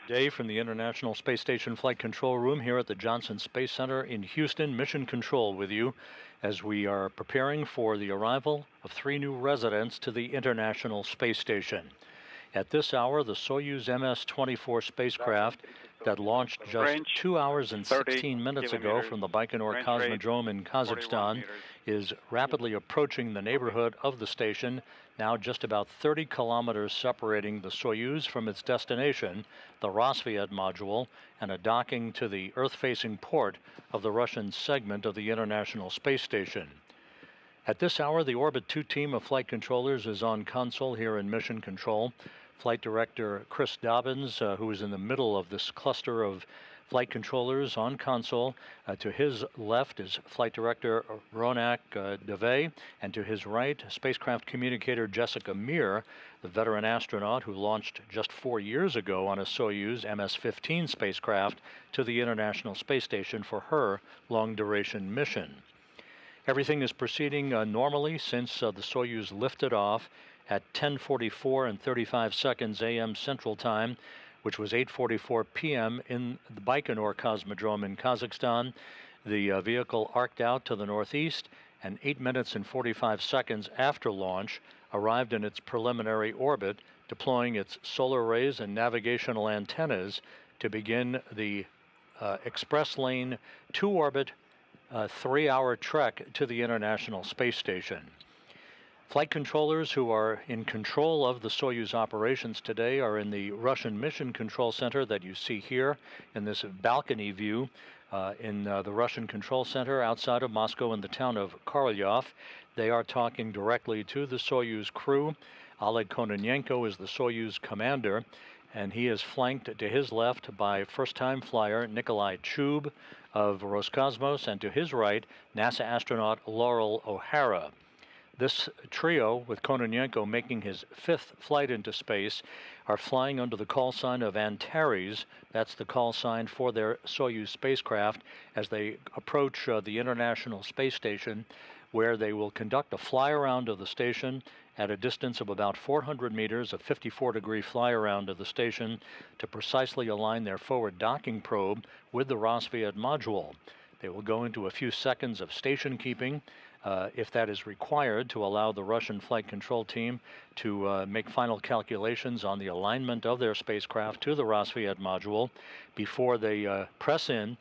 Day from the International Space Station Flight Control Room here at the Johnson Space Center in Houston, Mission Control with you as we are preparing for the arrival of 3 new residents to the International Space Station. At this hour, the Soyuz MS-24 spacecraft that launched just 2 hours and 16 minutes ago from the Baikonur Cosmodrome in Kazakhstan is rapidly approaching the neighborhood of the station, now just about 30 kilometers separating the Soyuz from its destination, the Rassvet module, and a docking to the Earth-facing port of the Russian segment of the International Space Station. At this hour, the Orbit 2 team of flight controllers is on console here in Mission Control. Flight Director Chris Dobbins, who is in the middle of this cluster of flight controllers on console. To his left is Flight Director Ronak Dave, and to his right, spacecraft communicator Jessica Meir, the veteran astronaut who launched just 4 years ago on a Soyuz MS-15 spacecraft to the International Space Station for her long-duration mission. Everything is proceeding normally since the Soyuz lifted off at 10:44 and 35 seconds a.m. Central Time, which was 8:44 p.m. in the Baikonur Cosmodrome in Kazakhstan. The vehicle arced out to the northeast and 8 minutes and 45 seconds after launch arrived in its preliminary orbit, deploying its solar arrays and navigational antennas to begin the express lane 2-orbit 3-hour trek to the International Space Station. Flight controllers who are in control of the Soyuz operations today are in the Russian Mission Control Center that you see here in this balcony view in the Russian Control Center outside of Moscow in the town of Korolyov. They are talking directly to the Soyuz crew. Oleg Kononenko is the Soyuz commander, and he is flanked to his left by first-time flyer Nikolai Chub of Roscosmos, and to his right, NASA astronaut Loral O Hara. This trio, with Kononenko making his 5th flight into space, are flying under the call sign of Antares. That's the call sign for their Soyuz spacecraft as they approach the International Space Station, where they will conduct a fly-around of the station at a distance of about 400 meters, a 54-degree fly-around of the station, to precisely align their forward docking probe with the Rassvet module. They will go into a few seconds of station keeping, if that is required, to allow the Russian flight control team to make final calculations on the alignment of their spacecraft to the Rassvet module before they press in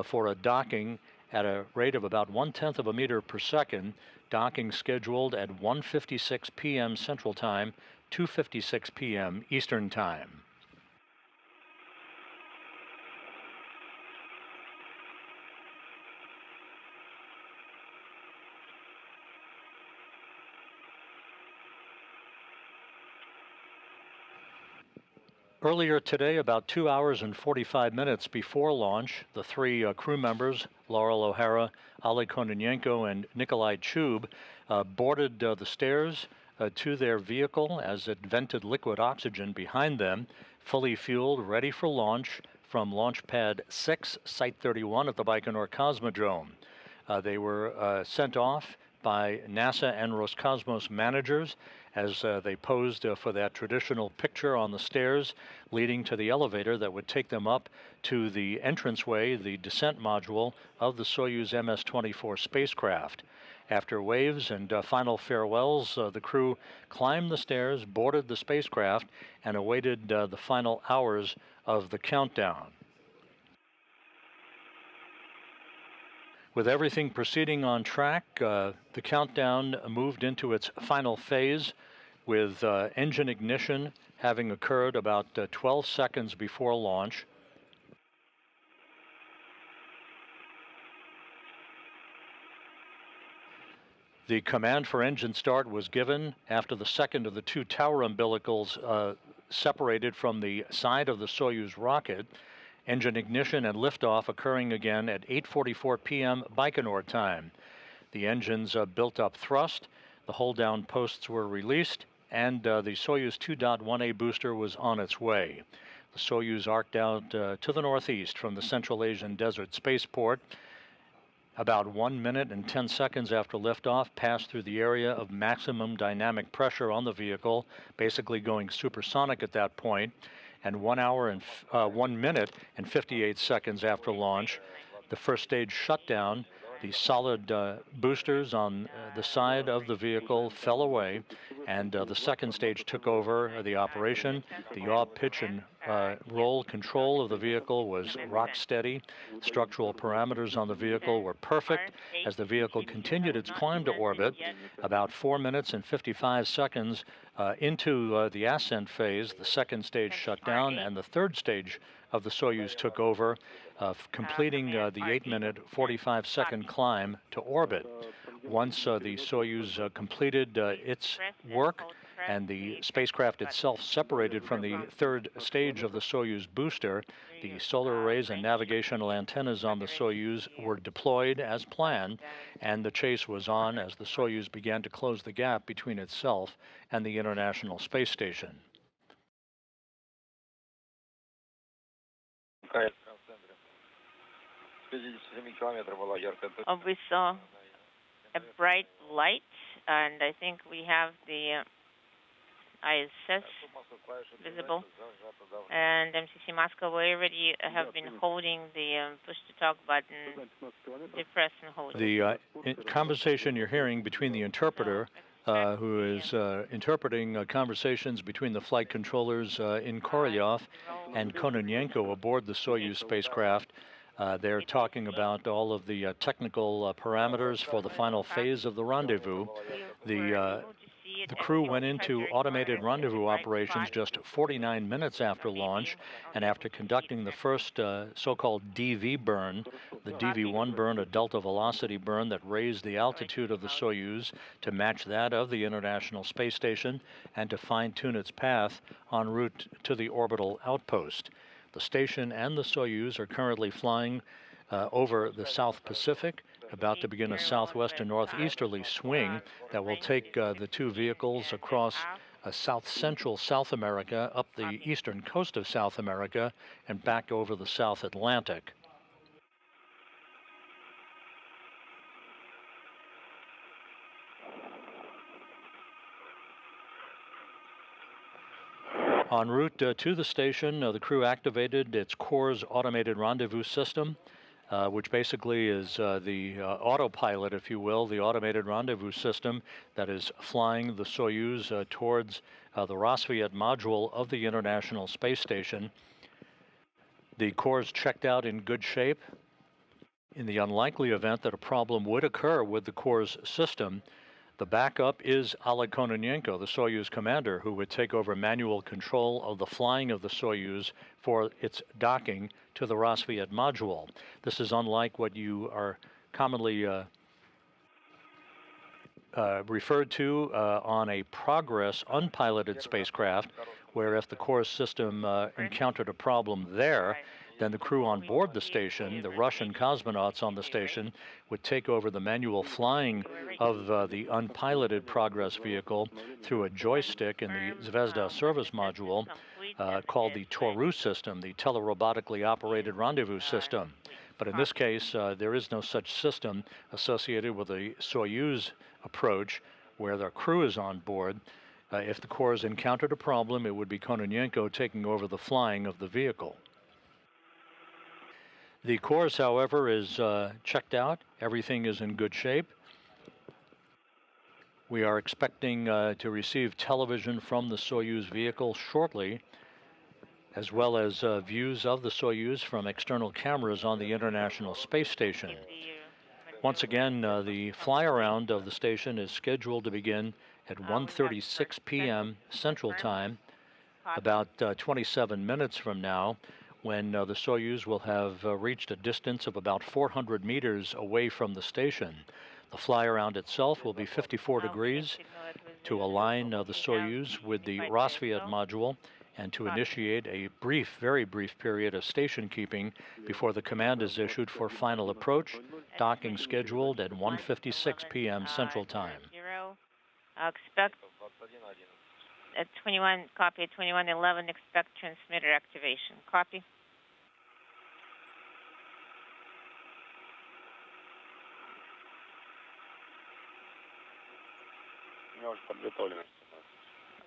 for a docking at a rate of about 1/10 of a meter per second, docking scheduled at 1:56 p.m. Central Time, 2:56 p.m. Eastern Time. Earlier today, about 2 hours and 45 minutes before launch, the 3 crew members, Loral O Hara, Oleg Kononenko, and Nikolai Chub, boarded the stairs to their vehicle as it vented liquid oxygen behind them, fully fueled, ready for launch from Launch Pad 6, Site 31 at the Baikonur Cosmodrome. They were sent off by NASA and Roscosmos managers as they posed for that traditional picture on the stairs leading to the elevator that would take them up to the entranceway, the descent module of the Soyuz MS-24 spacecraft. After waves and final farewells, the crew climbed the stairs, boarded the spacecraft, and awaited the final hours of the countdown. With everything proceeding on track, the countdown moved into its final phase, with engine ignition having occurred about 12 seconds before launch. The command for engine start was given after the second of the 2 tower umbilicals separated from the side of the Soyuz rocket. Engine ignition and liftoff occurring again at 8:44 p.m. Baikonur time. The engines built up thrust, the hold-down posts were released, and the Soyuz 2.1A booster was on its way. The Soyuz arced out to the northeast from the Central Asian Desert Spaceport. About 1 minute and 10 seconds after liftoff, passed through the area of maximum dynamic pressure on the vehicle, basically going supersonic at that point, and 1 minute and 58 seconds after launch. The first stage shut down. The solid boosters on the side of the vehicle fell away, and the second stage took over the operation. The yaw, pitch, and roll control of the vehicle was rock steady. Structural parameters on the vehicle were perfect as the vehicle continued its climb to orbit. About 4 minutes and 55 seconds into the ascent phase, the second stage shut down, and the third stage of the Soyuz took over, completing the 8-minute, 45-second climb to orbit. Once the Soyuz completed its work and the spacecraft itself separated from the third stage of the Soyuz booster, the solar arrays and navigational antennas on the Soyuz were deployed as planned, and the chase was on as the Soyuz began to close the gap between itself and the International Space Station. We saw a bright light, and I think we have the ISS visible. And MCC Moscow, we already have been holding the push-to-talk button. Depress and hold. The conversation you're hearing between the interpreter, who is interpreting conversations between the flight controllers in Korolyov and Kononenko aboard the Soyuz spacecraft. They're talking about all of the technical parameters for the final phase of the rendezvous. The crew went into automated rendezvous operations just 49 minutes after launch, and after conducting the first so-called DV burn, the DV1 burn, a delta velocity burn that raised the altitude of the Soyuz to match that of the International Space Station and to fine-tune its path en route to the orbital outpost. The station and the Soyuz are currently flying over the South Pacific, about to begin a southwest to northeasterly swing that will take the two vehicles across south-central South America, up the eastern coast of South America, and back over the South Atlantic. En route to the station, the crew activated its core's automated rendezvous system, which basically is the autopilot, if you will, the automated rendezvous system that is flying the Soyuz towards the Rassvet module of the International Space Station. The core is checked out in good shape. In the unlikely event that a problem would occur with the core's system, the backup is Oleg Kononenko, the Soyuz commander, who would take over manual control of the flying of the Soyuz for its docking to the Rassvet module. This is unlike what you are commonly referred to on a Progress unpiloted spacecraft, where if the core system encountered a problem there, then the crew on board the station, the Russian cosmonauts on the station, would take over the manual flying of the unpiloted Progress vehicle through a joystick in the Zvezda service module called the Toru system, the telerobotically operated rendezvous system. But in this case, there is no such system associated with the Soyuz approach where the crew is on board. If the core has encountered a problem, it would be Kononenko taking over the flying of the vehicle. The course, however, is checked out. Everything is in good shape. We are expecting to receive television from the Soyuz vehicle shortly, as well as views of the Soyuz from external cameras on the International Space Station. Once again, the fly-around of the station is scheduled to begin at 1:36 p.m. Central Time, about 27 minutes from now, when the Soyuz will have reached a distance of about 400 meters away from the station. The fly-around itself will be 54 degrees to align the Soyuz with the Rassvet module and to initiate a brief, very brief period of station keeping before the command is issued for final approach, docking scheduled at 1:56 p.m. Central Time. Expect at 21, copy at 21:11, expect transmitter activation. Copy.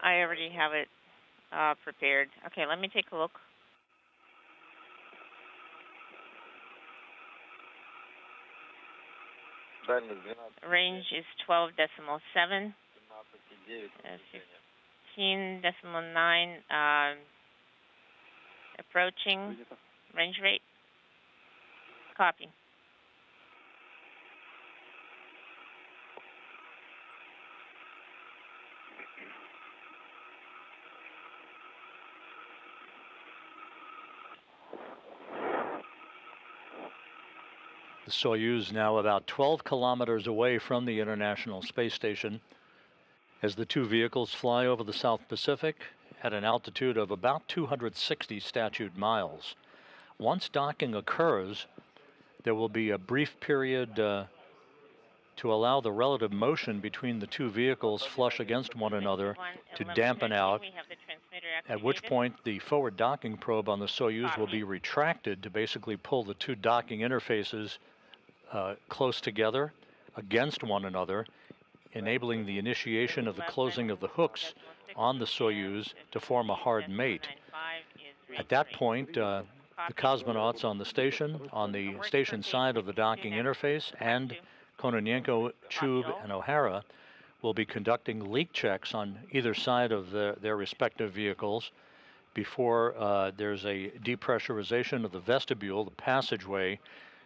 I already have it prepared. Okay, let me take a look. Range is 12.7, 15.9, approaching range rate. Copy. The Soyuz now about 12 kilometers away from the International Space Station as the two vehicles fly over the South Pacific at an altitude of about 260 statute miles. Once docking occurs, there will be a brief period to allow the relative motion between the two vehicles flush against one another to dampen out, at which point the forward docking probe on the Soyuz will be retracted to basically pull the two docking interfaces close together against one another, enabling the initiation of the closing of the hooks on the Soyuz to form a hard mate. At that point, the cosmonauts on the station side of the docking interface, and Kononenko, Chub, and O Hara will be conducting leak checks on either side of their respective vehicles before there's a depressurization of the vestibule, the passageway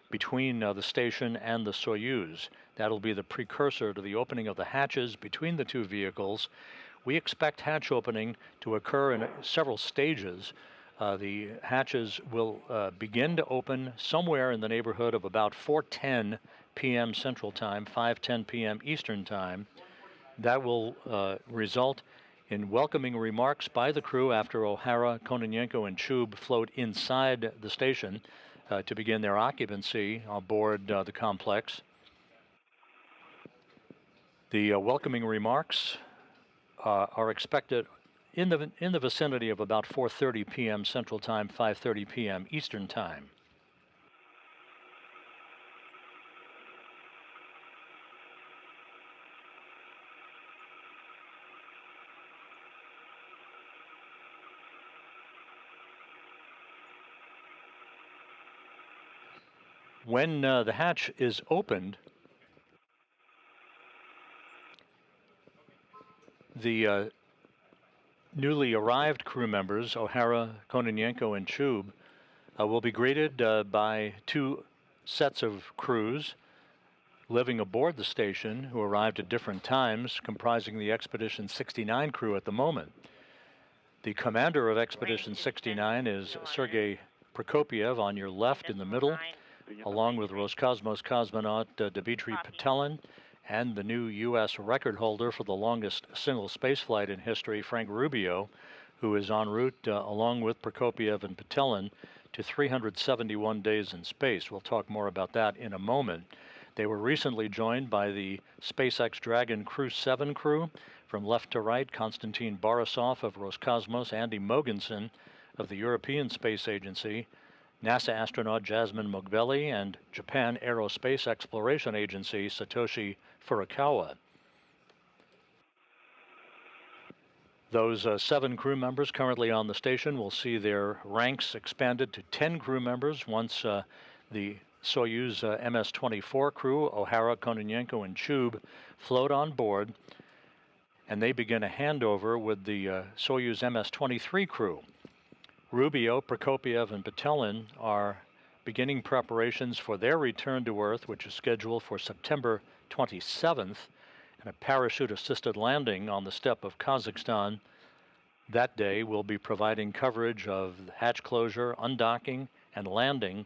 between the station and the Soyuz. That'll be the precursor to the opening of the hatches between the two vehicles. We expect hatch opening to occur in several stages. The hatches will begin to open somewhere in the neighborhood of about 4:10 p.m. Central Time, 5:10 p.m. Eastern Time. That will result in welcoming remarks by the crew after O Hara, Kononenko, and Chub float inside the station to begin their occupancy aboard the complex. The welcoming remarks are expected in the vicinity of about 4:30 p.m. Central Time, 5:30 p.m. Eastern Time. When the hatch is opened, the newly arrived crew members, O Hara, Kononenko, and Chub, will be greeted by two sets of crews living aboard the station who arrived at different times, comprising the Expedition 69 crew at the moment. The commander of Expedition 69 is Sergei Prokopiev on your left in the middle, along with Roscosmos cosmonaut Dmitry Petelin and the new U.S. record holder for the longest single spaceflight in history, Frank Rubio, who is en route along with Prokopiev and Petelin to 371 days in space. We'll talk more about that in a moment. They were recently joined by the SpaceX Dragon Crew 7 crew. From left to right, Konstantin Borisov of Roscosmos, Andy Mogensen of the European Space Agency, NASA astronaut Jasmine Mogbelli, and Japan Aerospace Exploration Agency Satoshi Furukawa. Those 7 crew members currently on the station will see their ranks expanded to 10 crew members once the Soyuz MS-24 crew, O Hara, Kononenko, and Chub, float on board, and they begin a handover with the Soyuz MS-23 crew. Rubio, Prokopiev, and Petelin are beginning preparations for their return to Earth, which is scheduled for September 27th, and a parachute-assisted landing on the steppe of Kazakhstan. That day will be providing coverage of hatch closure, undocking, and landing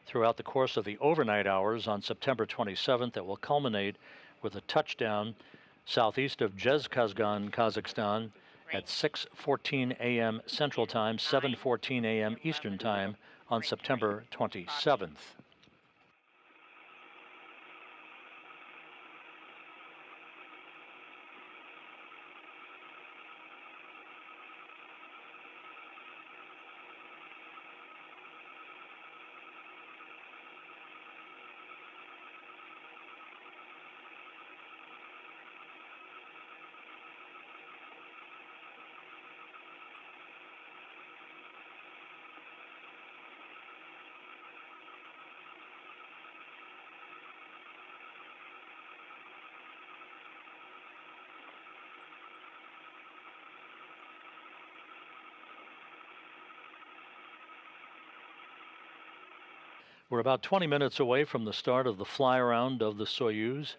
throughout the course of the overnight hours on September 27th that will culminate with a touchdown southeast of Zhezkazgan, Kazakhstan at 6:14 a.m. Central Time, 7:14 a.m. Eastern Time on September 27th. We're about 20 minutes away from the start of the fly-around of the Soyuz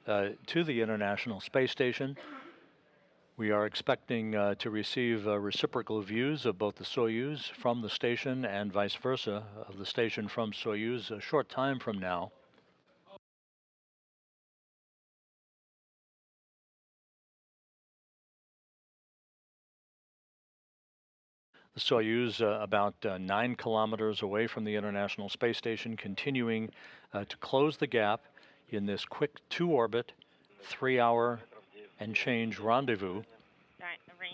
to the International Space Station. We are expecting to receive reciprocal views of both the Soyuz from the station and vice versa, of the station from Soyuz a short time from now. The Soyuz, about 9 kilometers away from the International Space Station, continuing to close the gap in this quick 2-orbit, 3-hour and change rendezvous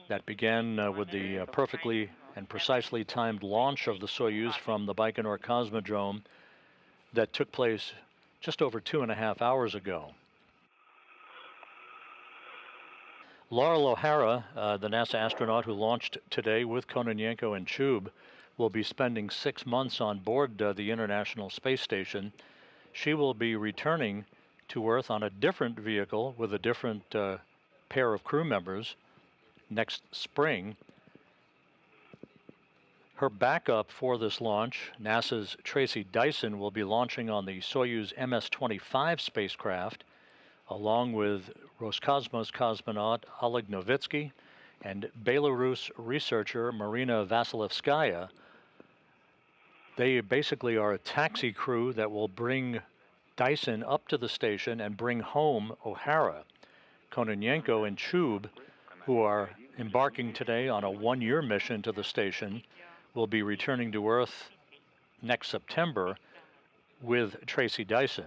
that began with the perfectly and precisely timed launch of the Soyuz from the Baikonur Cosmodrome that took place just over 2.5 hours ago. Loral O Hara, the NASA astronaut who launched today with Kononenko and Chub, will be spending 6 months on board the International Space Station. She will be returning to Earth on a different vehicle with a different pair of crew members next spring. Her backup for this launch, NASA's Tracy Dyson, will be launching on the Soyuz MS-25 spacecraft, along with Roscosmos cosmonaut Oleg and Belarus researcher Marina Vasilevskaya. They basically are a taxi crew that will bring Dyson up to the station and bring home O'Hara. Kononenko and Chub, who are embarking today on a 1-year mission to the station, will be returning to Earth next September with Tracy Dyson.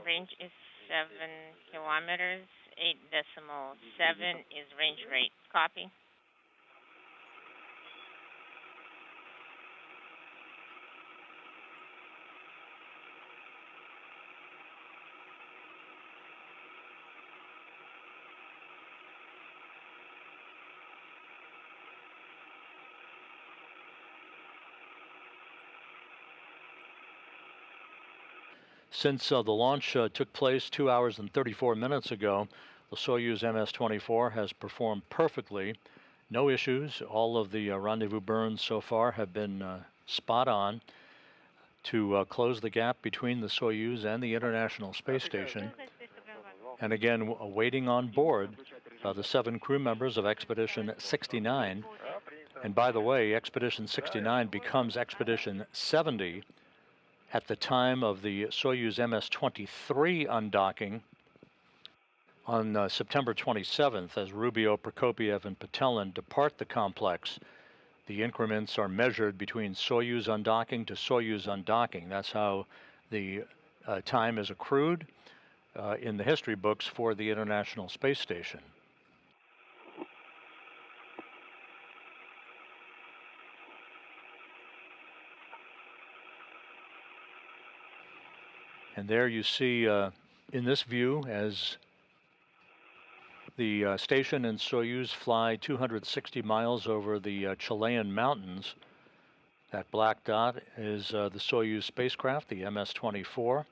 Range is 7 kilometers. 8.7 is range rate. Copy. Since the launch took place 2 hours and 34 minutes ago, the Soyuz MS-24 has performed perfectly. No issues. All of the rendezvous burns so far have been spot on to close the gap between the Soyuz and the International Space Station. And again, waiting on board the 7 crew members of Expedition 69. And by the way, Expedition 69 becomes Expedition 70 at the time of the Soyuz MS-23 undocking on September 27th, as Rubio, Prokopiev, and Patelin depart the complex. The increments are measured between Soyuz undocking to Soyuz undocking. That's how the time is accrued in the history books for the International Space Station. And there you see in this view, as the station and Soyuz fly 260 miles over the Chilean mountains, that black dot is the Soyuz spacecraft, the MS-24,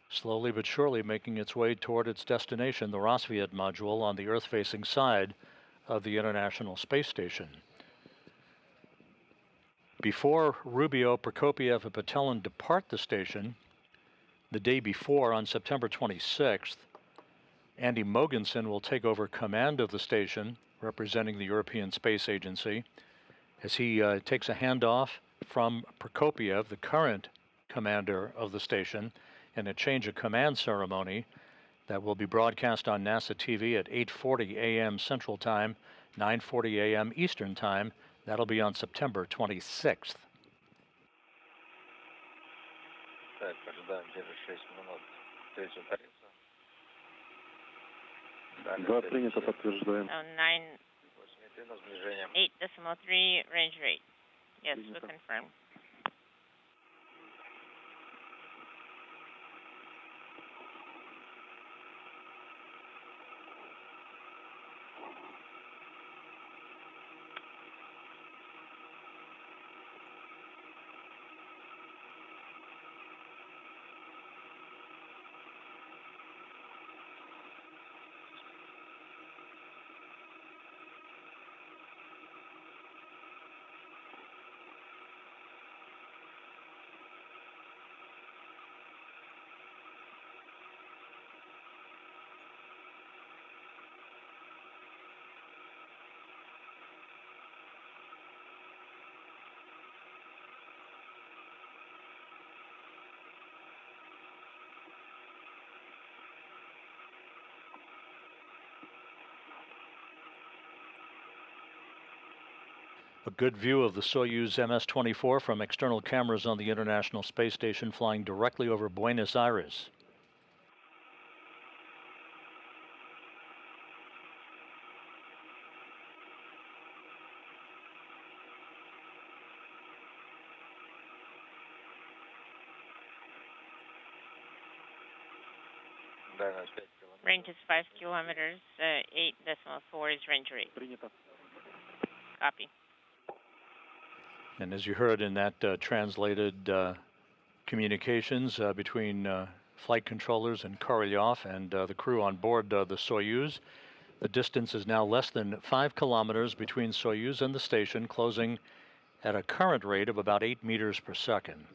slowly but surely making its way toward its destination, the Rassvet module on the Earth-facing side of the International Space Station. Before Rubio, Prokopiev, and Patelin depart the station, the day before, on September 26th, Andy Mogensen will take over command of the station, representing the European Space Agency, as he takes a handoff from Prokopiev, the current commander of the station, in a change of command ceremony that will be broadcast on NASA TV at 8:40 a.m. Central Time, 9:40 a.m. Eastern Time. That'll be on September 26th. Да, принято, подтверждаем. 8.3 range rate. Yes, we confirm. A good view of the Soyuz MS-24 from external cameras on the International Space Station flying directly over Buenos Aires. Range is 5 kilometers. 8.4 is range rate. Copy. And as you heard in that translated communications between flight controllers and Korolyov and the crew on board the Soyuz, the distance is now less than 5 kilometers between Soyuz and the station, closing at a current rate of about 8 meters per second.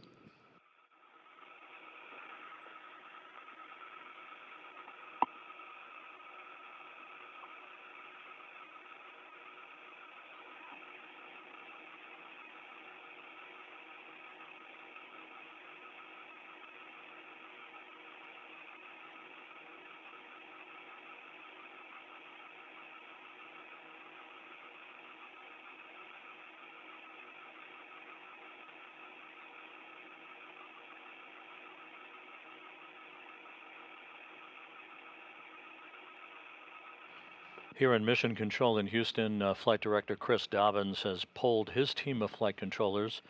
Here in Mission Control in Houston, Flight Director Chris Dobbins has polled his team of flight controllers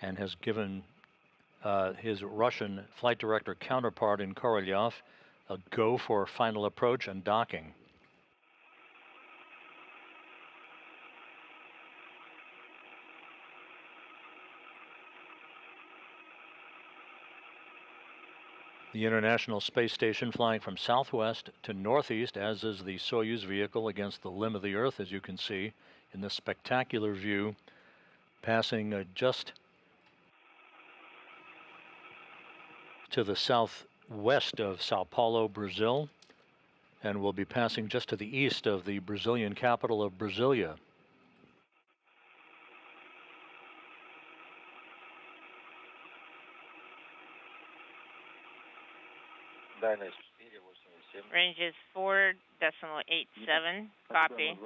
and has given his Russian flight director counterpart in Korolyov a go for final approach and docking. The International Space Station flying from southwest to northeast, as is the Soyuz vehicle against the limb of the Earth, as you can see in this spectacular view, passing just to the southwest of Sao Paulo, Brazil, and will be passing just to the east of the Brazilian capital of Brasilia. Range is 4.87. Copy.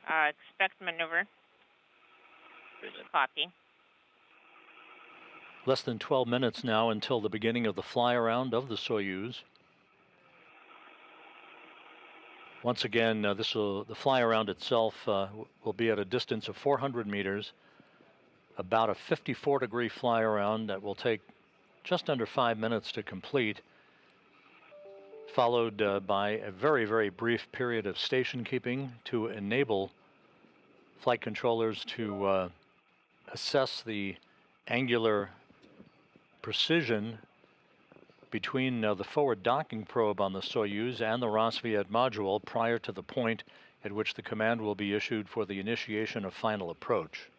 Expect maneuver. Copy. Less than 12 minutes now until the beginning of the fly-around of the Soyuz. Once again, the fly-around itself will be at a distance of 400 meters, about a 54-degree fly-around that will take just under 5 minutes to complete, followed by a very, very brief period of station keeping to enable flight controllers to assess the angular precision between the forward docking probe on the Soyuz and the Rassvet module prior to the point at which the command will be issued for the initiation of final approach.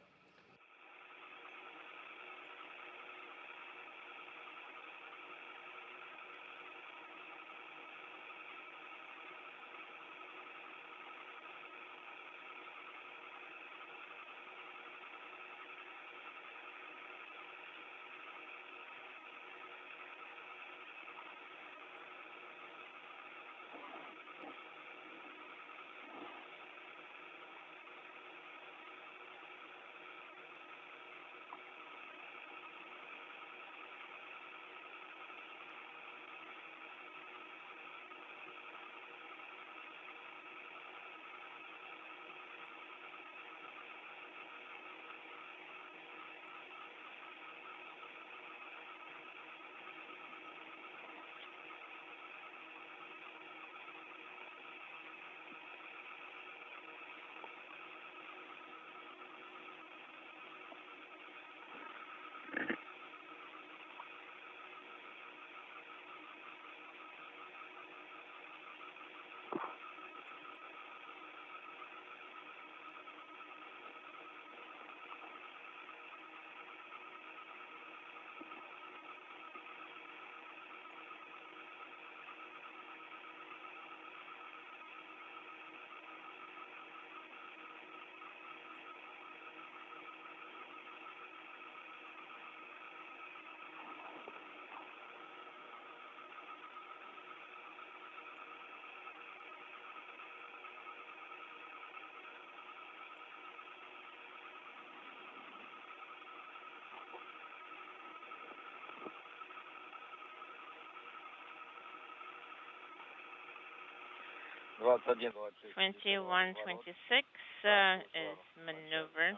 2126 is maneuver.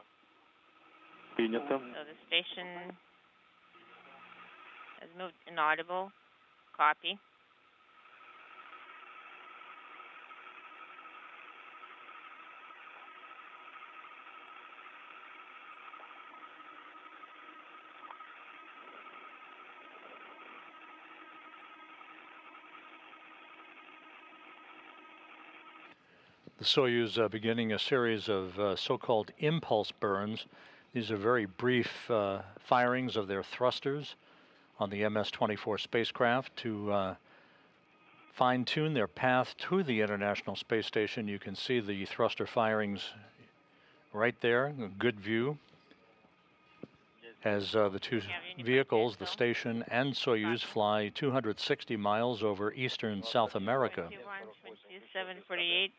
Принято. So the station has moved inaudible. Copy. The Soyuz beginning a series of so-called impulse burns. These are very brief firings of their thrusters on the MS-24 spacecraft to fine-tune their path to the International Space Station. You can see the thruster firings right there, a good view, as the two vehicles, the station and Soyuz, fly 260 miles over eastern South America. 2748.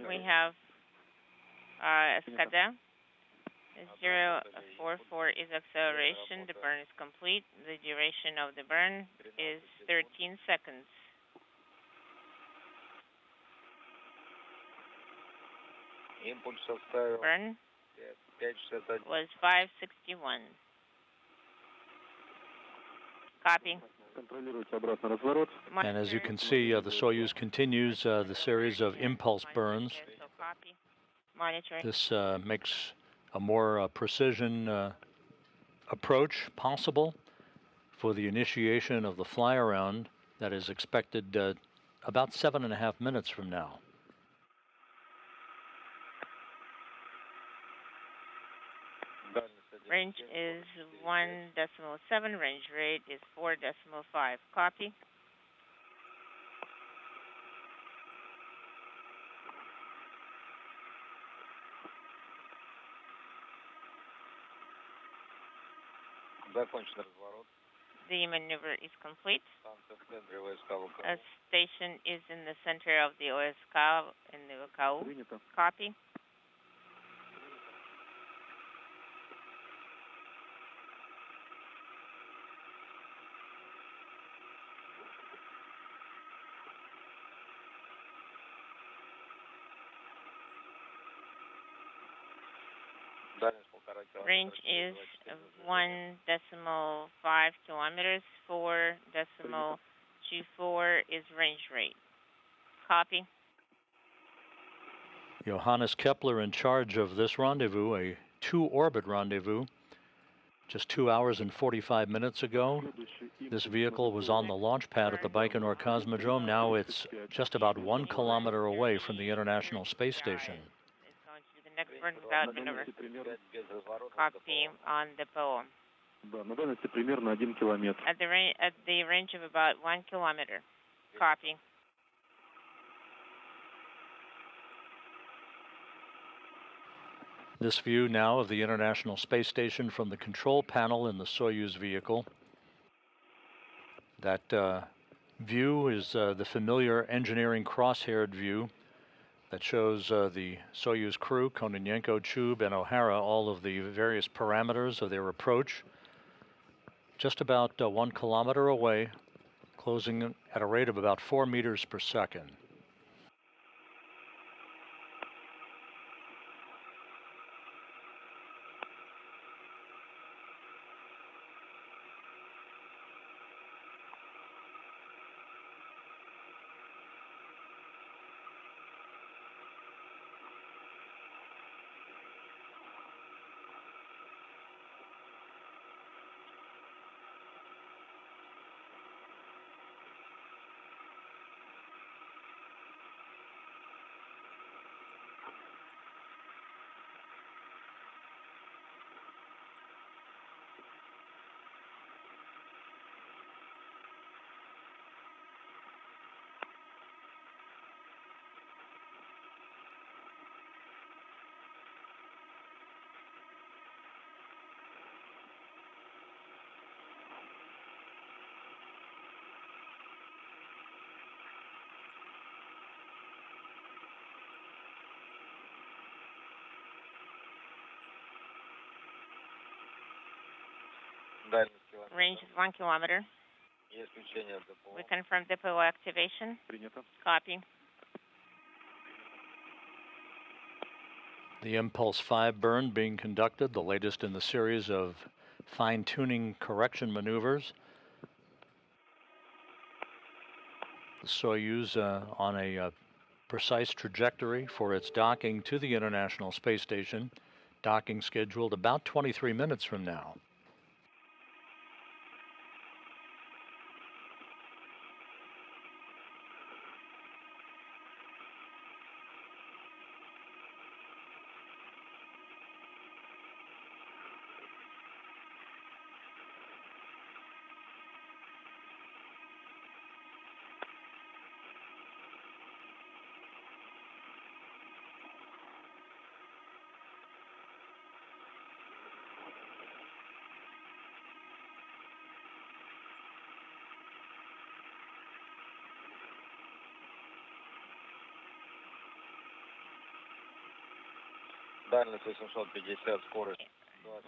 We have Escada. 044 is acceleration. The burn is complete. The duration of the burn is 13 seconds. Burn was 561. Copy. And as you can see, the Soyuz continues the series of impulse burns. This makes a more precision approach possible for the initiation of the fly-around that is expected about 7.5 minutes from now. Range is 1.7. Range rate is 4.5. Copy. The maneuver is complete. A station is in the center of the OSK in the OKU. Copy. Range is 1.5 kilometers. 4.24 is range rate. Copy. Johannes Kepler in charge of this rendezvous, a 2-orbit rendezvous. Just 2 hours and 45 minutes ago, this vehicle was on the launch pad at the Baikonur Cosmodrome. Now it's just about 1 kilometer away from the International Space Station. The next burn without maneuver. Copy on the poem. At the range of about 1 kilometer. Copy. This view now of the International Space Station from the control panel in the Soyuz vehicle. That view is the familiar engineering cross-haired view that shows the Soyuz crew, Kononenko, Chub, and O Hara, all of the various parameters of their approach. Just about 1 kilometer away, closing at a rate of about 4 meters per second. Range is 1 kilometer. We confirm depot activation. Copy. The Impulse 5 burn being conducted, the latest in the series of fine-tuning correction maneuvers. The Soyuz on a precise trajectory for its docking to the International Space Station. Docking scheduled about 23 minutes from now.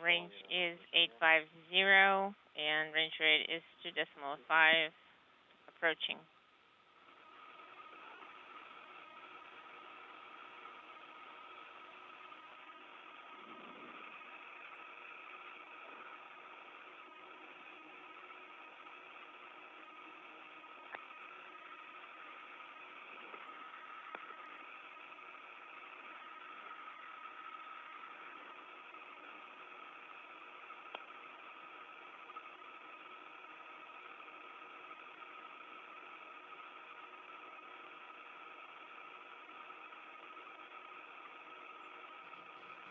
Range is 850 and range rate is 2.5, approaching.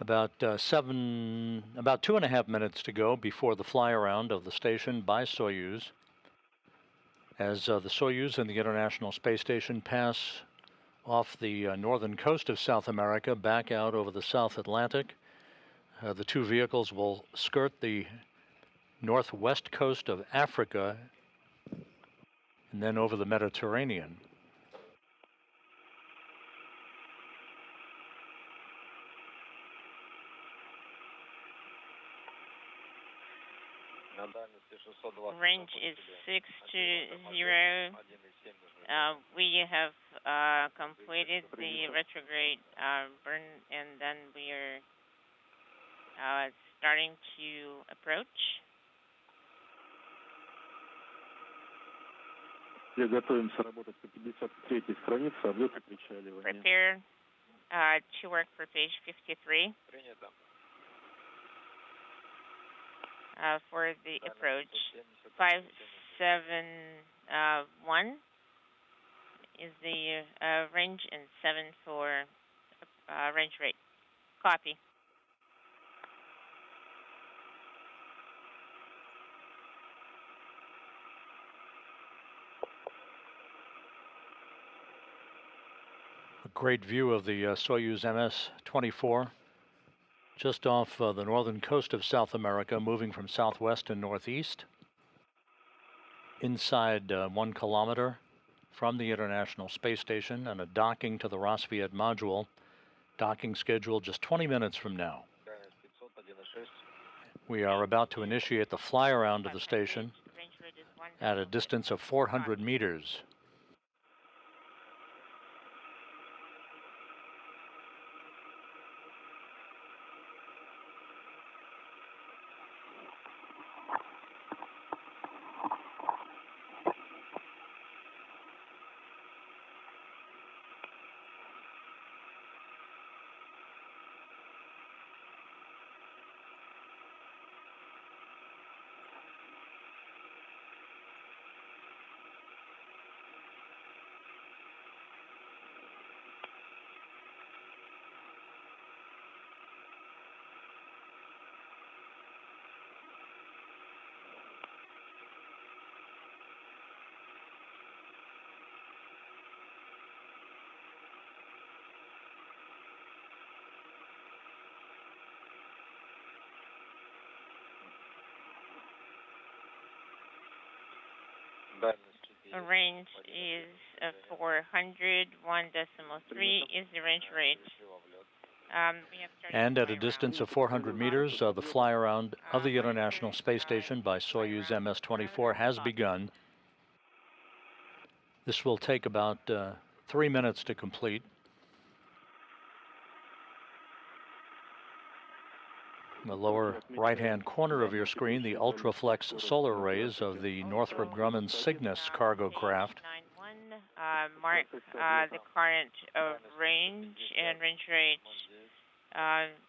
About 2.5 minutes to go before the fly around of the station by Soyuz. As the Soyuz and the International Space Station pass off the northern coast of South America back out over the South Atlantic, the two vehicles will skirt the northwest coast of Africa and then over the Mediterranean. Range is 620. We have completed the retrograde burn, and then we are starting to approach. Prepare to work for page 53. For the approach. 571 is the range, and 7 for range rate. Copy. A great view of the Soyuz MS-24. Just off the northern coast of South America, moving from southwest to northeast. Inside 1 kilometer from the International Space Station and a docking to the Rassvet module. Docking scheduled just 20 minutes from now. We are about to initiate the fly around of the station at a distance of 400 meters. The range is 400, 1.3 is the range rate. And at a distance of 400 meters, the fly around of the International Space Station by Soyuz MS-24 has begun. This will take about 3 minutes to complete. In the lower right-hand corner of your screen, the ultraflex solar rays of the Northrop Grumman Cygnus cargo craft. 91, mark the current range and range rate.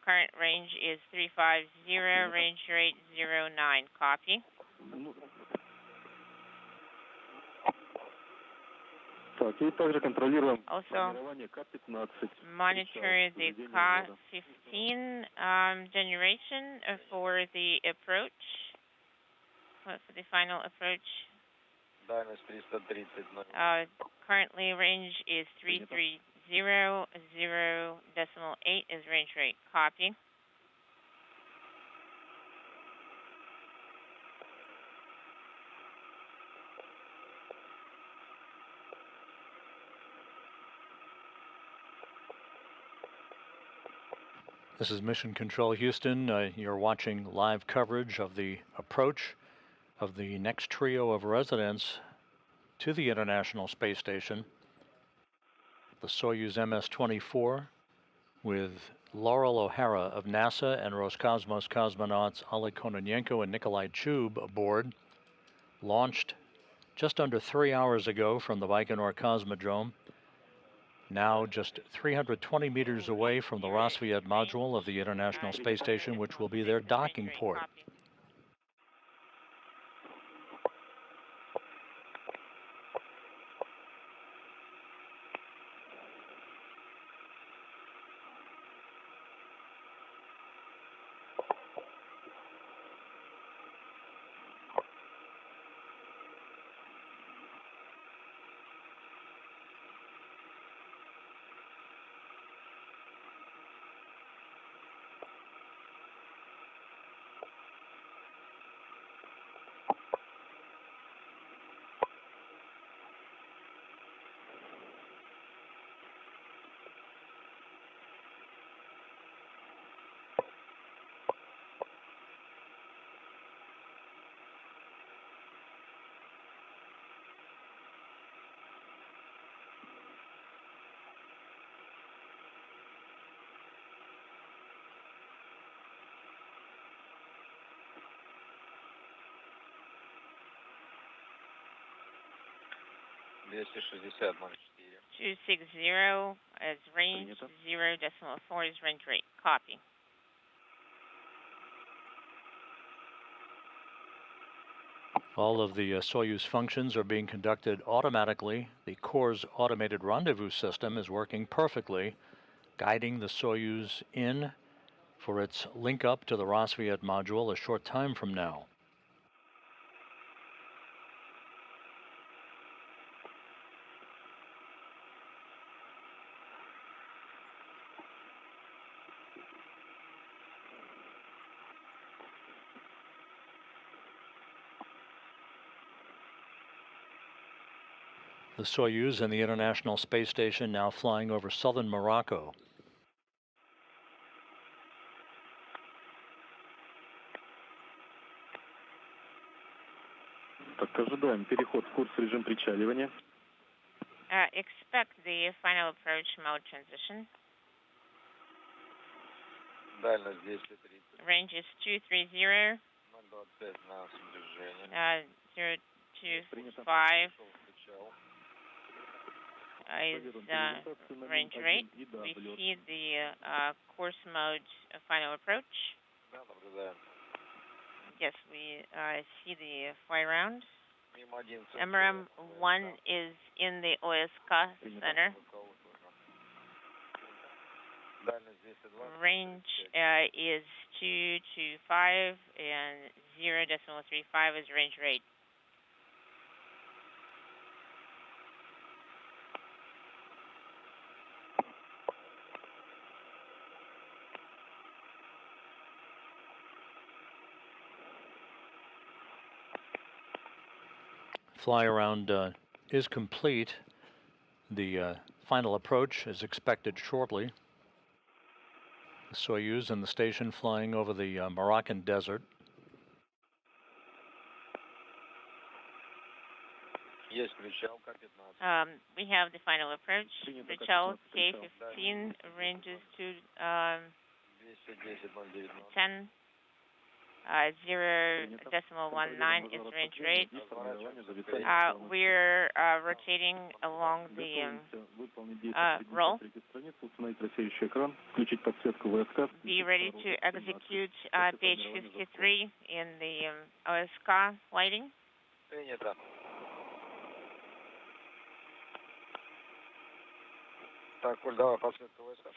Current range is 350, range rate 09. Copy. Also, monitor the Ka-15 generation for the approach, for the final approach. Currently, range is 330, 0.8 is range rate. Copy. This is Mission Control Houston. You're watching live coverage of the approach of the next trio of residents to the International Space Station, the Soyuz MS-24, with Loral O Hara of NASA and Roscosmos cosmonauts Oleg Kononenko and Nikolai Chub aboard, launched just under 3 hours ago from the Baikonur Cosmodrome, now just 320 meters away from the Rassvet module of the International Space Station, which will be their docking port. Two 260 as range, 0.4 is range rate. Copy. All of the Soyuz functions are being conducted automatically. The core's automated rendezvous system is working perfectly, guiding the Soyuz in for its link up to the Rassvet module a short time from now. The Soyuz and the International Space Station now flying over southern Morocco. Expect the final approach mode transition. Range is 230, 025 is range rate. We see the course mode final approach. Yes, we see the fly around. MRM-1 is in the OSK center. Range is 225 and 0.35 is range rate. Fly around is complete. The final approach is expected shortly. The Soyuz and the station flying over the Moroccan desert. We have the final approach. Причал K-15 ranges to 10 0.19 is range rate. We're rotating along the roll. Be ready to execute page 53 in the OSK lighting.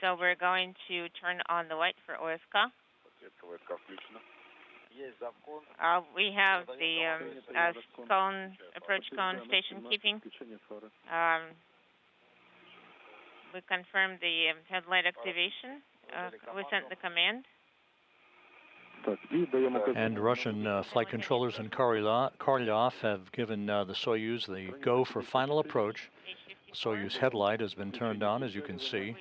So we're going to turn on the light for OSK. We have the approach cone station keeping. We confirmed the headlight activation. We sent the command. And Russian flight controllers in Korolyov have given the Soyuz the go for final approach. The Soyuz headlight has been turned on, as you can see.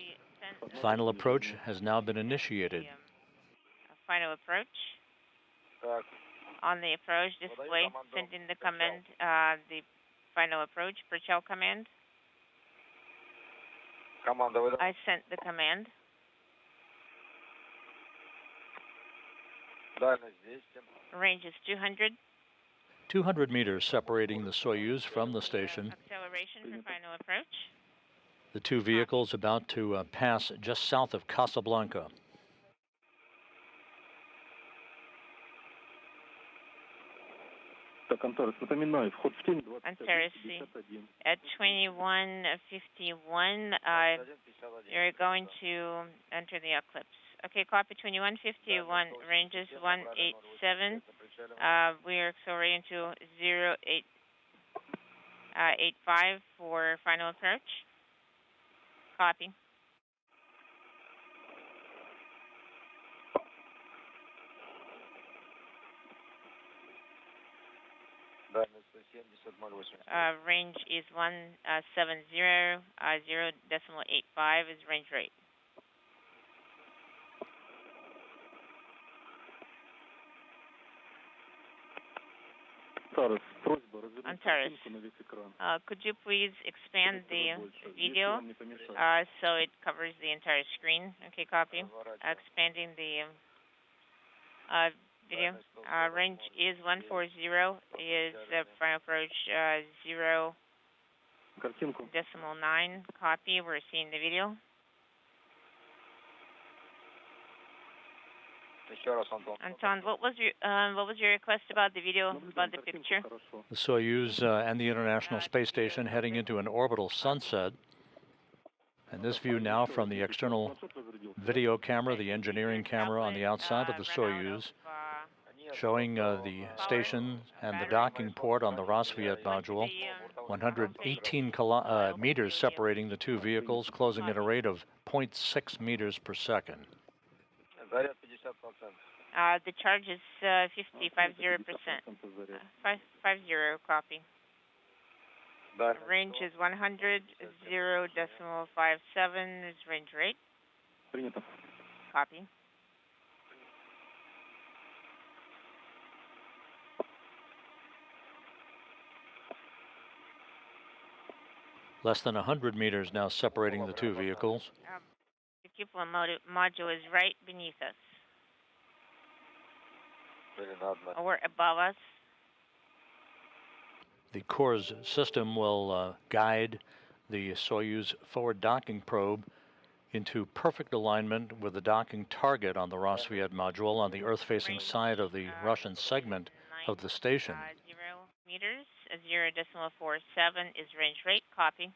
Final approach has now been initiated. Final approach. On the approach display, send in the command, the final approach, Perchel command. I sent the command. Range is 200. 200 meters separating the Soyuz from the station. Acceleration for final approach. The two vehicles about to pass just south of Casablanca. Antares at 21:51, you're going to enter the eclipse. Okay, copy 21:51, ranges 187. We are accelerating to 0.85 for final approach. Copy. Range is 170, 0.85 is range rate. Antares, could you please expand the video so it covers the entire screen? Okay, copy. Expanding the video. Range is 140, is final approach 0.9. Copy, we're seeing the video. Anton, what was your request about the video, about the picture? The Soyuz and the International Space Station heading into an orbital sunset. And this view now from the external video camera, the engineering camera on the outside of the Soyuz, showing the station and the docking port on the Rassvet module. 118 meters separating the two vehicles, closing at a rate of 0.6 meters per second. The charge is 50%. 50, copy. Range is 100, 0.57 is range rate. Copy. Less than 100 meters now separating the two vehicles. The cupola module is right beneath us. Or above us. The core's system will guide the Soyuz forward docking probe into perfect alignment with the docking target on the Rassvet module on the Earth-facing side of the Russian segment of the station. 0 meters, 0.47 is range rate. Copy.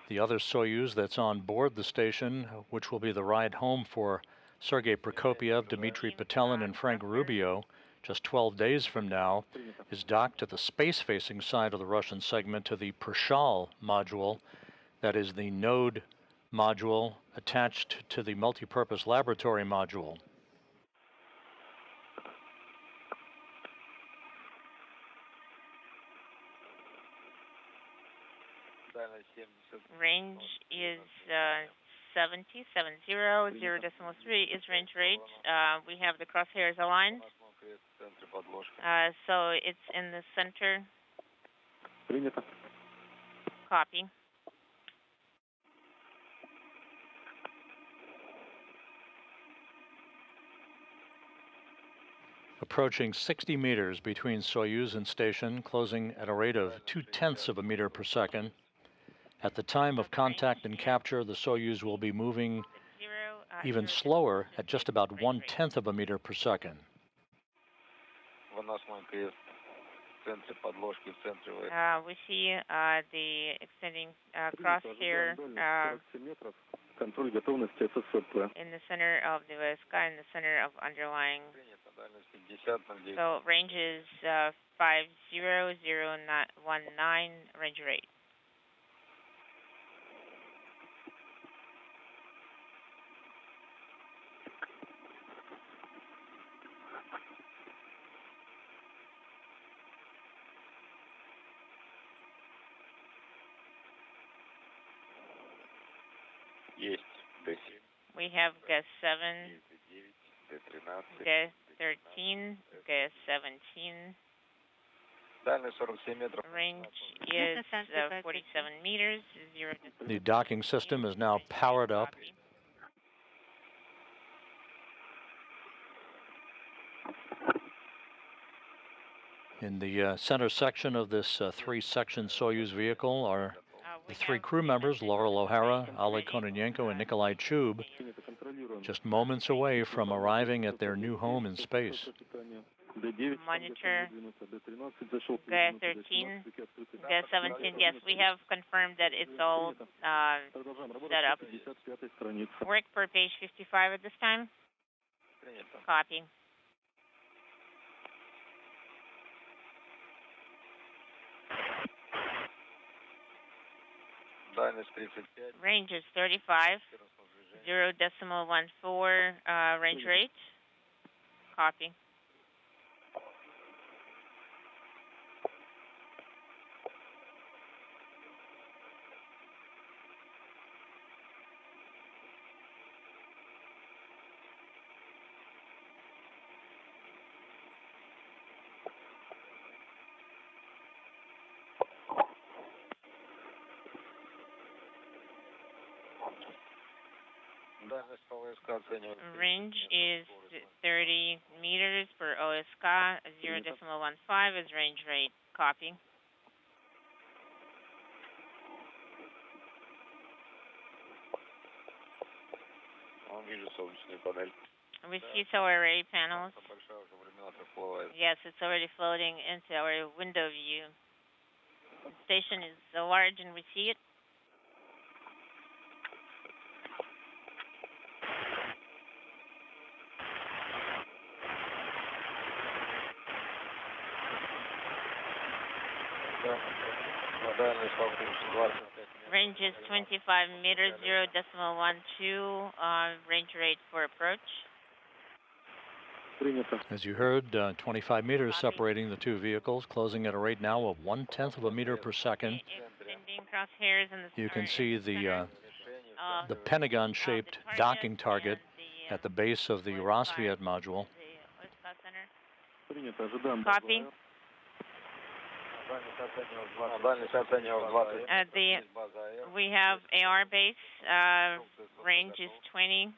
The other Soyuz that's on board the station, which will be the ride home for Sergei Prokopiev, Dmitry Petelin, and Frank Rubio, just 12 days from now, is docked to the space-facing side of the Russian segment to the Perchel module, that is the node module attached to the multipurpose laboratory module. Range is 70, 0.3 is range rate. We have the crosshairs aligned. So it's in the center. Copy. approaching 60 meters between Soyuz and station, closing at a rate of 0.2 of a meter per second. At the time of contact and capture, the Soyuz will be moving even slower at just about 1/10 of a meter per second. We see the extending crosshair in the center of the sky, in the center of underlying. So range is 50,019, range rate. We have GS7, GS13, GS17. Range is 47 meters. 0 to The docking system is now powered up. In the center section of this three-section Soyuz vehicle are the three crew members, Loral O Hara, Oleg Kononenko, and Nikolai Chub, just moments away from arriving at their new home in space. Monitor GS13, GS17. Yes, we have confirmed that it's all set up. Work per page 55 at this time. Copy. Range is 35, 0.14 range rate. Copy. Range is 30 meters per OSK, 0.15 is range rate. Copy. We see solar array panels. Yes, it's already floating into our window view. The station is large and we see it. Range is 25 meters, 0.12, range rate for approach. As you heard, 25 meters separating the two vehicles, closing at a rate now of 1/10 of a meter per second. You can see the pentagon-shaped docking target at the base of the Rassvet module. Copy. We have AR base, range is 20.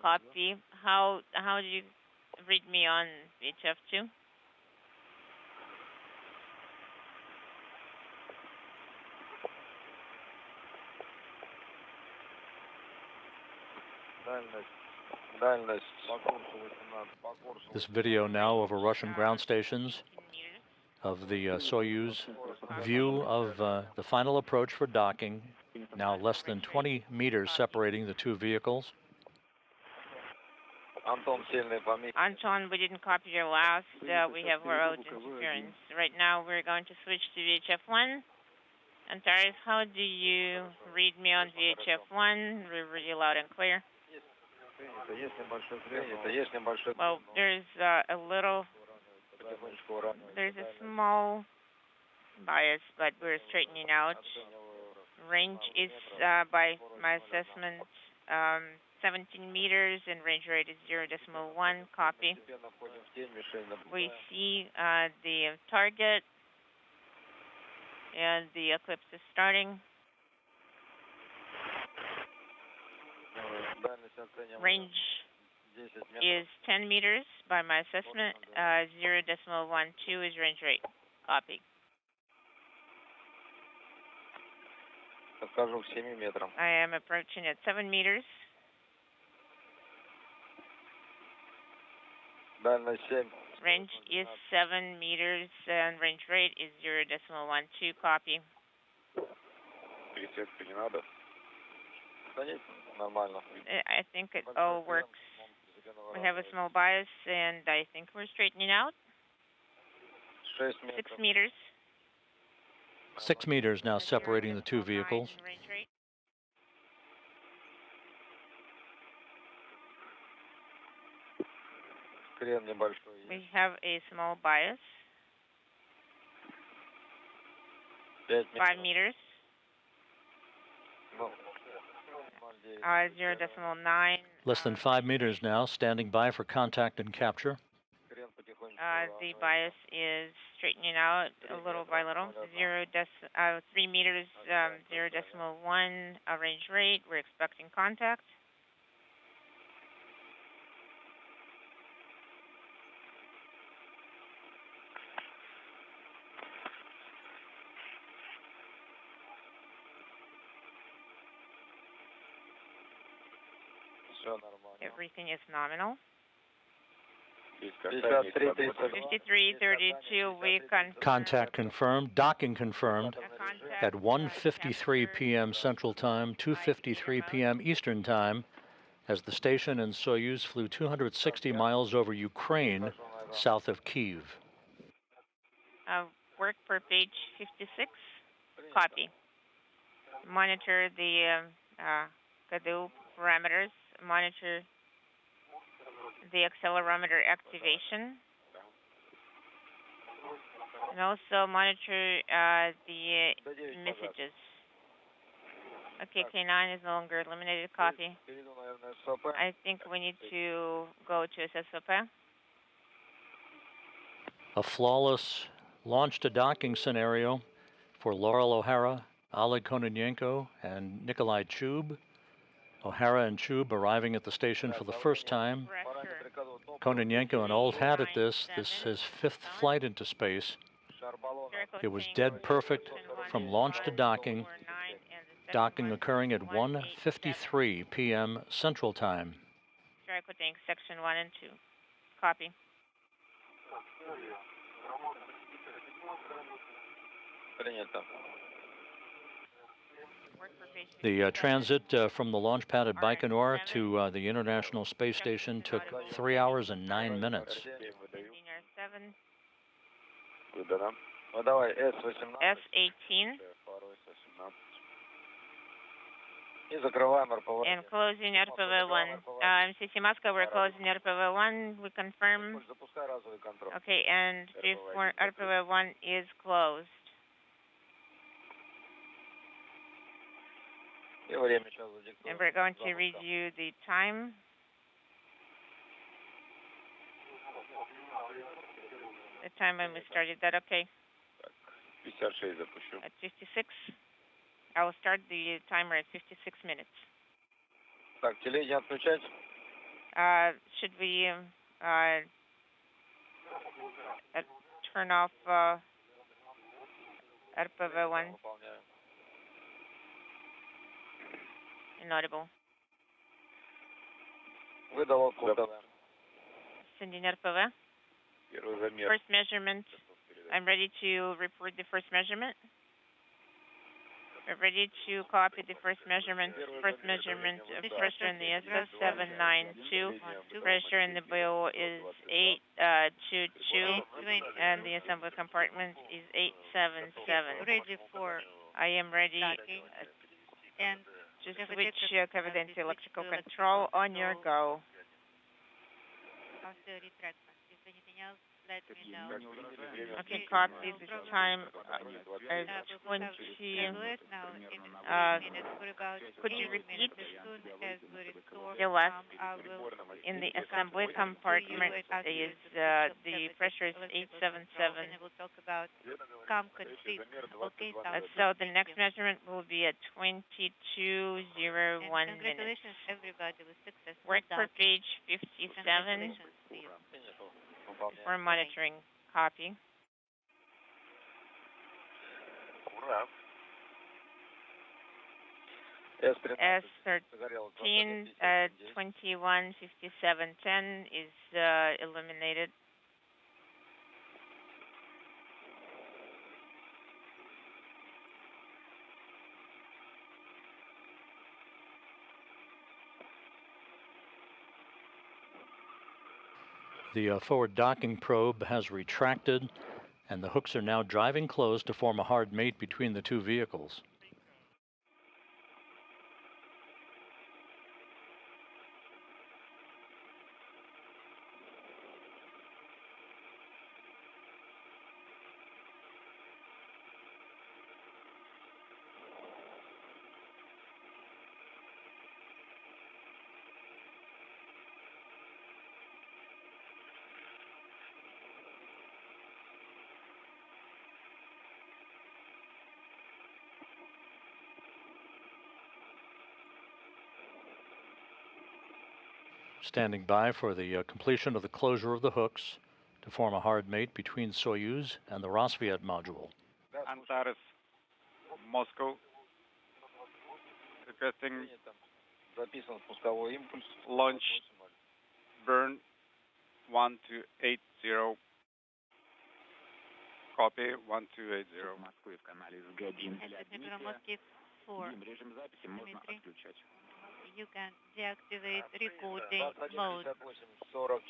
Copy. How do you read me on VHF2? This video now over Russian ground stations of the Soyuz view of the final approach for docking, now less than 20 meters separating the two vehicles. Anton, we didn't copy your last. We have road interference. Right now we're going to switch to VHF1. Antares, how do you read me on VHF1? We're really loud and clear. Well, there's there's a small bias, but we're straightening out. Range is, by my assessment, 17 meters, and range rate is 0.1. Copy. We see the target, and the eclipse is starting. Range is 10 meters by my assessment. 0.12 is range rate. Copy. Подхожу к 7 метрам. I am approaching at 7 meters. Дальность 7. Range is 7 meters and range rate is 0.12. Copy. Пересадка не надо. Да нет, нормально. I think it all works. We have a small bias and I think we're straightening out. 6 6 meters. 6 meters now separating the two vehicles. Range rate. Крен небольшой. We have a small bias. 5 meters. Ну, 0.9. Less than 5 meters now, standing by for contact and capture. крен потихоньку. The bias is straightening out little by little. 3 meters, 0.1 range rate. We're expecting contact. Все нормально. Everything is nominal. 53-32. 53:32. We confirm. Contact confirmed, docking confirmed Contact at 1:53 p.m. Central Time, 2:53 p.m. Eastern Time, as the station and Soyuz flew 260 miles over Ukraine, south of Kyiv. Work per page 56. Copy. Monitor the KDU parameters. Monitor the accelerometer activation. And also monitor the messages. Okay, K9 is no longer eliminated. Copy. Перейду, наверное, в СОП. I think we need to go to SSOP. A flawless launch to docking scenario for Loral O Hara, Oleg Kononenko, and Nikolai Chub. O'Hara and Chub arriving at the station for the first time. Kononenko an old hat at this. This is his 5th flight into space. It was dead perfect from launch to docking. Docking occurring at 1:53 p.m. Central Time. Tank section 1 and 2. Copy. Принято. The transit from the launch pad at Baikonur to the International Space Station took 3 hours and 9 minutes. Выдано. Ну давай, S-18. S-18. И закрываем РПВ. And closing RPV-1. MCC Moscow, we're closing RPV-1. We confirm. Запускай разовый контроль. Okay, and RPV-1 is closed. И время сейчас задиктуем. And we're going to read you the time. The time when we started that. Okay. 56 запущу. At 56. I will start the timer at 56 minutes. Так, телевидение отключать. Should we turn off RPV-1? Выполняю. Inaudible. Выдал ТВ. Sending RPV. Первый замер. First measurement. I'm ready to report the first measurement. We're ready to copy the first measurement. First measurement of pressure in the SS-792. Pressure in the BO is 822, and the assembly compartment is 877. Ready for I am ready docking and to switch covenant electrical control on your go. after retraction. If anything else, let me know. Okay, copy the time as 20. Now in Uh, minutes for about could you 8 minutes. repeat As soon as we restore the last I will in the assembly compartment is the pressure is 877. And we'll talk about CAM config. Okay, So the next measurement will be at 22:01 minutes. Congratulations, everybody, with successful Work per docking. page 57 Congratulations to you. for monitoring. Copy. S13 21:57:10 is eliminated. The forward docking probe has retracted, and the hooks are now driving close to form a hard mate between the two vehicles. Standing by for the completion of the closure of the hooks to form a hard mate between Soyuz and the Rassvet module. Antares, Moscow, requesting launch burn 1280. Copy 1280. Moscow 4. Dimitri, you can deactivate recording mode.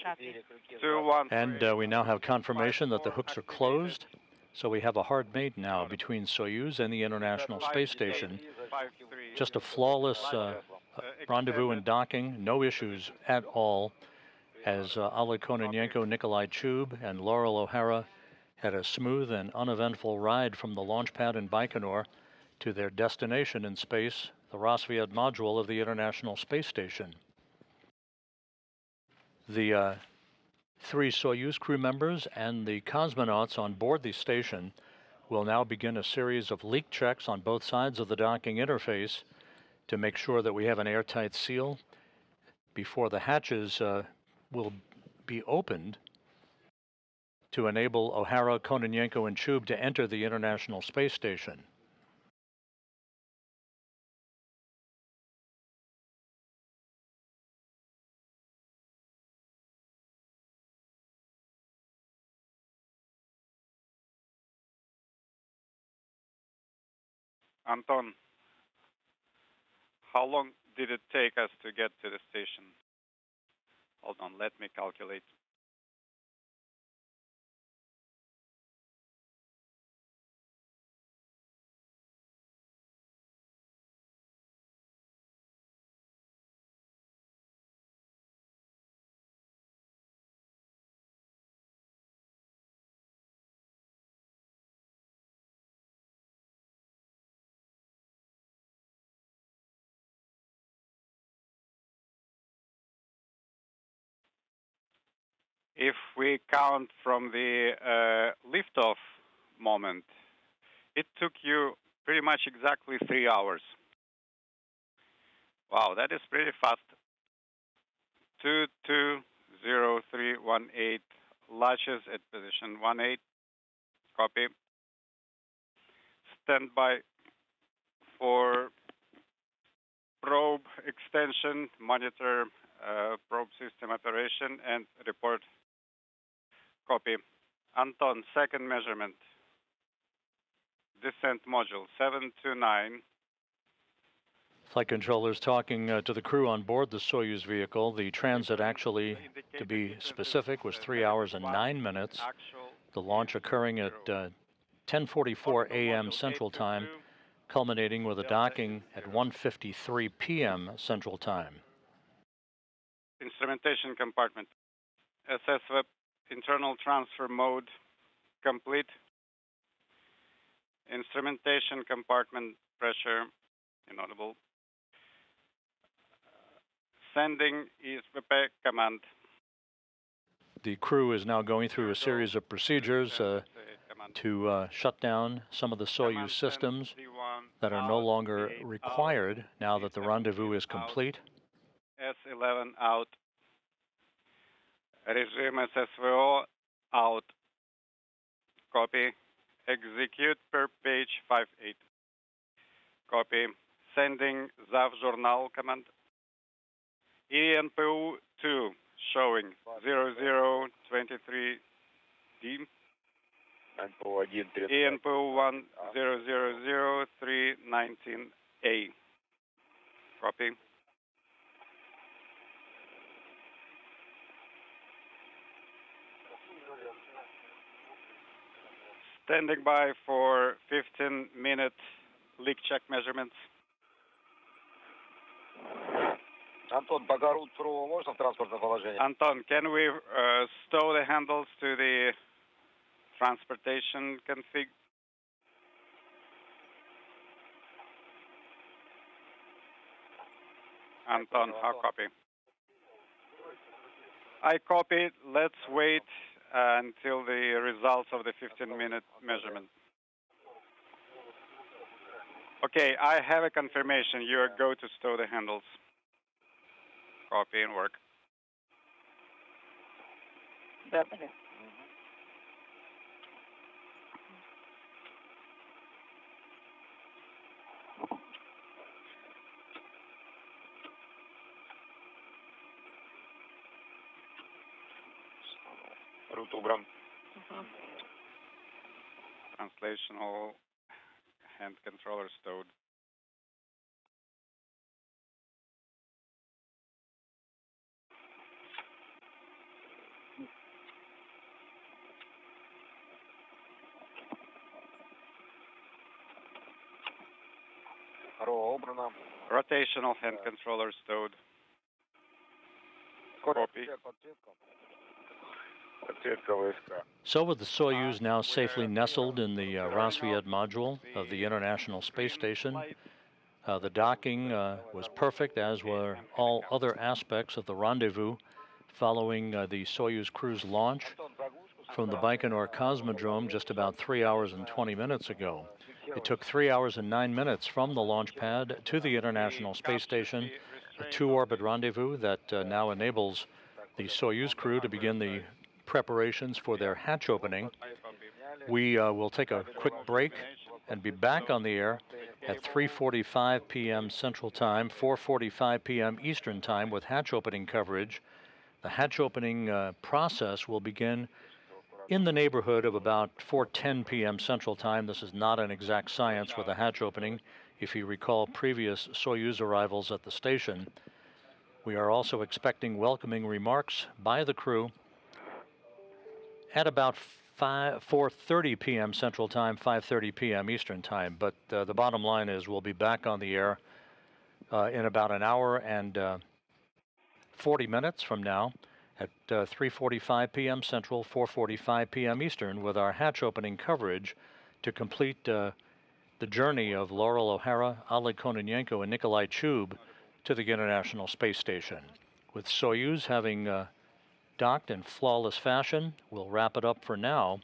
Copy. 21. And we now have confirmation that the hooks are closed, so we have a hard mate now between Soyuz and the International Space Station. Just a flawless rendezvous and docking, no issues at all, as Oleg, Kononenko, Nikolai, Chub, and Loral O Hara had a smooth and uneventful ride from the launch pad in Baikonur to their destination in space, the Rassvet module of the International Space Station. The 3 Soyuz crew members and the cosmonauts on board the station will now begin a series of leak checks on both sides of the docking interface to make sure that we have an airtight seal before the hatches will be opened to enable O'Hara, Kononenko, and Chub to enter the International Space Station. Anton, how long did it take us to get to the station? Hold on, let me calculate. If we count from the liftoff moment, it took you pretty much exactly 3 hours. Wow, that is pretty fast. 220318, latches at position 18. Copy. Stand by for probe extension, monitor probe system operation, and report. Copy. Anton, second measurement. Descent module 729. Flight controllers talking to the crew on board the Soyuz vehicle. The transit, actually, to be specific, was 3 hours and 9 minutes. The launch occurring at 10:44 a.m. Central Time, culminating with a docking at 1:53 p.m. Central Time. Instrumentation compartment. SSVEP internal transfer mode complete. Instrumentation compartment pressure inaudible. Sending ESVP command. The crew is now going through a series of procedures to shut down some of the Soyuz systems that are no longer required now that the rendezvous is complete. S11 out. Regime SSVO out. Copy. Execute per page 58. Copy. Sending ZAV journal command. ENPU 2 showing 0023D. ENPU 1 000319A. Copy. Standing by for 15-minute leak check measurements. Антон, пока рут сурового можно в транспортное положение? Anton, can we stow the handles to the transportation config? Anton, how copy? I copy. Let's wait until the results of the 15-minute measurement. Okay, I have a confirmation. You are go to stow the handles. Copy and work. Рут убран. Translational hand controller stowed. РО убрано. Rotational hand controller stowed. Copy. So with the Soyuz now safely nestled in the Rassvet module of the International Space Station, the docking was perfect, as were all other aspects of the rendezvous following the Soyuz crew's launch from the Baikonur Cosmodrome just about 3 hours and 20 minutes ago. It took 3 hours and 9 minutes from the launch pad to the International Space Station, a 2-orbit rendezvous that now enables the Soyuz crew to begin the preparations for their hatch opening. We will take a quick break and be back on the air at 3:45 p.m. Central Time, 4:45 p.m. Eastern Time with hatch opening coverage. The hatch opening process will begin in the neighborhood of about 4:10 p.m. Central Time. This is not an exact science with a hatch opening. If you recall previous Soyuz arrivals at the station, we are also expecting welcoming remarks by the crew at about 4:30 p.m. Central Time, 5:30 p.m. Eastern Time. But the bottom line is we'll be back on the air in about an hour and 40 minutes from now at 3:45 p.m. Central, 4:45 p.m. Eastern with our hatch opening coverage to complete the journey of Loral O Hara, Oleg Kononenko, and Nikolai Chub to the International Space Station. With Soyuz having docked in flawless fashion, we'll wrap it up for now.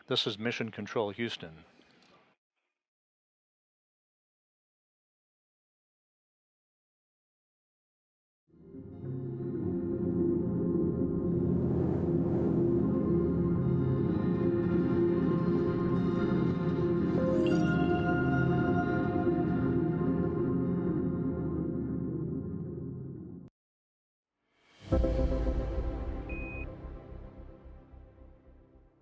This is Mission Control Houston.